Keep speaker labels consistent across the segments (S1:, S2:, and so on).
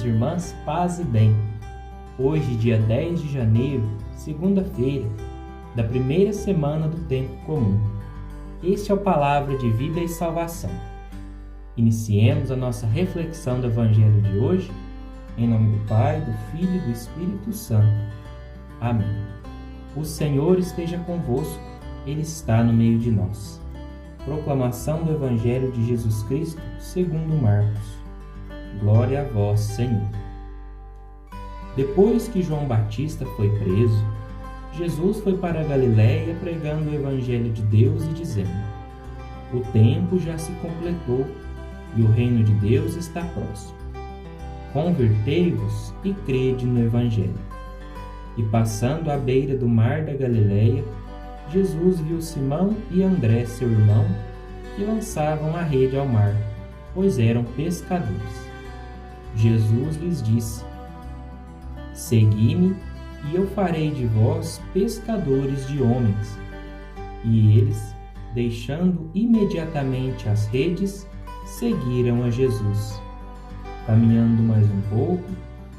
S1: minhas irmãs, paz e bem. Hoje, dia 10 de janeiro, segunda-feira, da primeira semana do tempo comum. Este é o Palavra de Vida e Salvação. Iniciemos a nossa reflexão do Evangelho de hoje, em nome do Pai, do Filho e do Espírito Santo. Amém. O Senhor esteja convosco, Ele está no meio de nós. Proclamação do Evangelho de Jesus Cristo, segundo Marcos. Glória a vós, Senhor. Depois que João Batista foi preso, Jesus foi para a Galiléia pregando o Evangelho de Deus e dizendo: o tempo já se completou e o reino de Deus está próximo. Convertei-vos e crede no Evangelho. E passando à beira do mar da Galiléia, Jesus viu Simão e André, seu irmão, que lançavam a rede ao mar, pois eram pescadores. Jesus lhes disse: segui-me, e eu farei de vós pescadores de homens. E eles, deixando imediatamente as redes, seguiram a Jesus. Caminhando mais um pouco,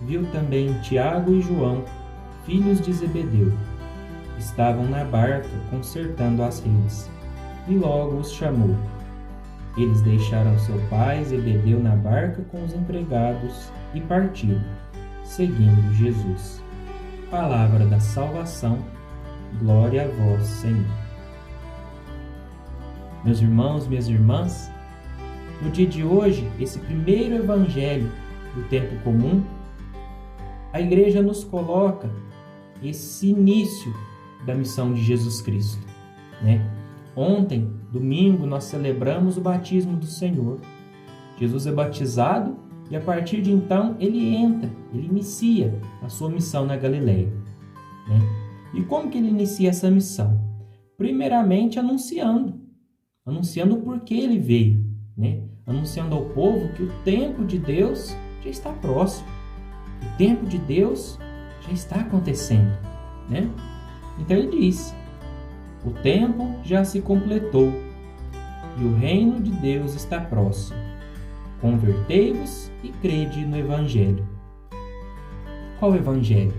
S1: viu também Tiago e João, filhos de Zebedeu. Estavam na barca consertando as redes, e logo os chamou. Eles deixaram seu pai Zebedeu na barca com os empregados e partiram, seguindo Jesus. Palavra da salvação, glória a vós, Senhor. Meus irmãos, minhas irmãs, no dia de hoje, esse primeiro evangelho do tempo comum, a igreja nos coloca esse início da missão de Jesus Cristo, né? Ontem, domingo, nós celebramos o batismo do Senhor. Jesus é batizado e a partir de então ele inicia a sua missão na Galiléia, né? E como que ele inicia essa missão? Primeiramente anunciando o porquê ele veio, né? Anunciando ao povo que o tempo de Deus já está próximo. O tempo de Deus já está acontecendo, né? Então ele diz: o tempo já se completou e o reino de Deus está próximo. Convertei-vos e crede no Evangelho. Qual Evangelho?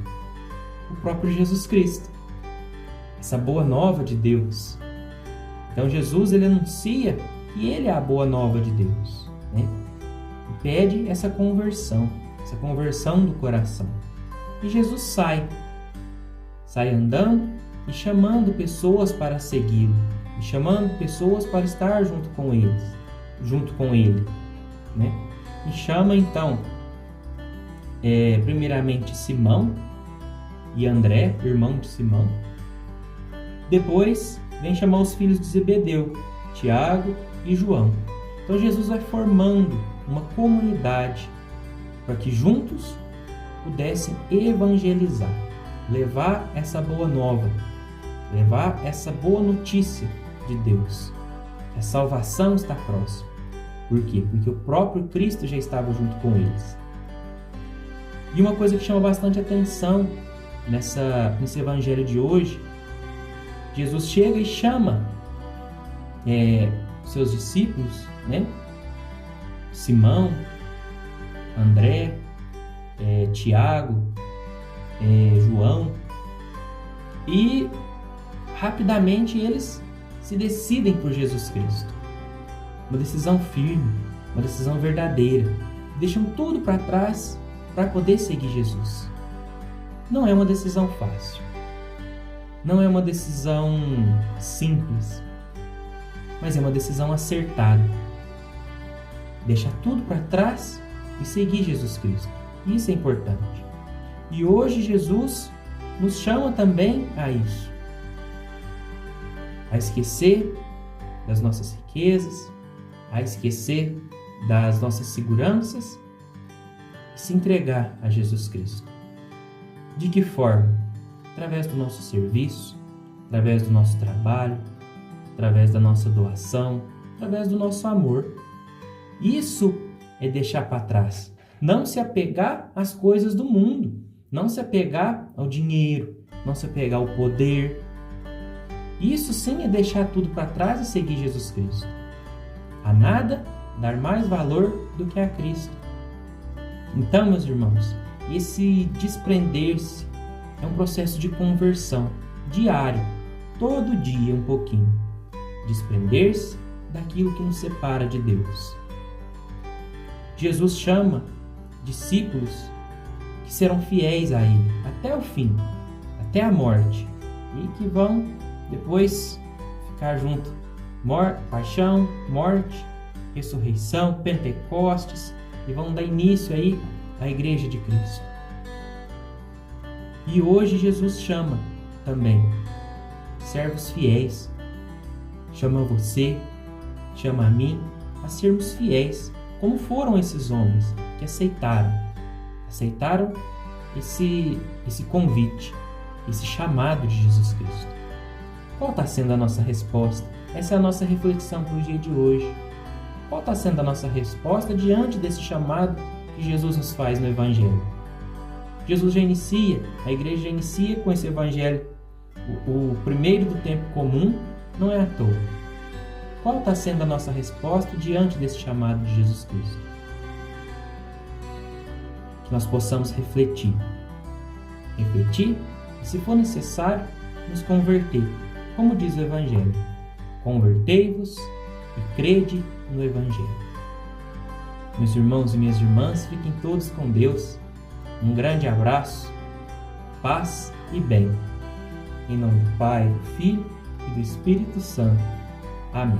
S1: O próprio Jesus Cristo. Essa boa nova de Deus. Então Jesus ele anuncia que ele é a boa nova de Deus, né? E pede essa conversão do coração. E Jesus sai andando e chamando pessoas para segui-lo, e chamando pessoas para estar junto com ele, né? E chama então, primeiramente Simão e André, irmão de Simão. Depois vem chamar os filhos de Zebedeu, Tiago e João. Então Jesus vai formando uma comunidade para que juntos pudessem evangelizar, levar essa boa nova, levar essa boa notícia de Deus. A salvação está próxima. Por quê? Porque o próprio Cristo já estava junto com eles. E uma coisa que chama bastante atenção nesse evangelho de hoje, Jesus chega e chama seus discípulos, né? Simão, André, Tiago, João, e rapidamente eles se decidem por Jesus Cristo. Uma decisão firme, uma decisão verdadeira. Deixam tudo para trás para poder seguir Jesus. Não é uma decisão fácil. Não é uma decisão simples. Mas é uma decisão acertada. Deixar tudo para trás e seguir Jesus Cristo. Isso é importante. E hoje Jesus nos chama também a isso. A esquecer das nossas riquezas, a esquecer das nossas seguranças e se entregar a Jesus Cristo. De que forma? Através do nosso serviço, através do nosso trabalho, através da nossa doação, através do nosso amor. Isso é deixar para trás. Não se apegar às coisas do mundo, não se apegar ao dinheiro, não se apegar ao poder. Isso sim é deixar tudo para trás e seguir Jesus Cristo. A nada dar mais valor do que a Cristo. Então, meus irmãos, esse desprender-se é um processo de conversão diário, todo dia um pouquinho. Desprender-se daquilo que nos separa de Deus. Jesus chama discípulos que serão fiéis a Ele até o fim, até a morte, e que vão depois ficar junto. Paixão, morte, ressurreição, Pentecostes, e vão dar início aí à Igreja de Cristo. E hoje Jesus chama também servos fiéis. Chama você, chama a mim a sermos fiéis, como foram esses homens que aceitaram esse convite, esse chamado de Jesus Cristo. Qual está sendo a nossa resposta? Essa é a nossa reflexão para o dia de hoje. Qual está sendo a nossa resposta diante desse chamado que Jesus nos faz no Evangelho? Jesus já inicia, a igreja já inicia com esse Evangelho, o primeiro do tempo comum, não é à toa. Qual está sendo a nossa resposta diante desse chamado de Jesus Cristo? Que nós possamos refletir e, se for necessário, nos converter, como diz o Evangelho. Convertei-vos e crede no Evangelho. Meus irmãos e minhas irmãs, fiquem todos com Deus. Um grande abraço, paz e bem. Em nome do Pai, do Filho e do Espírito Santo. Amém.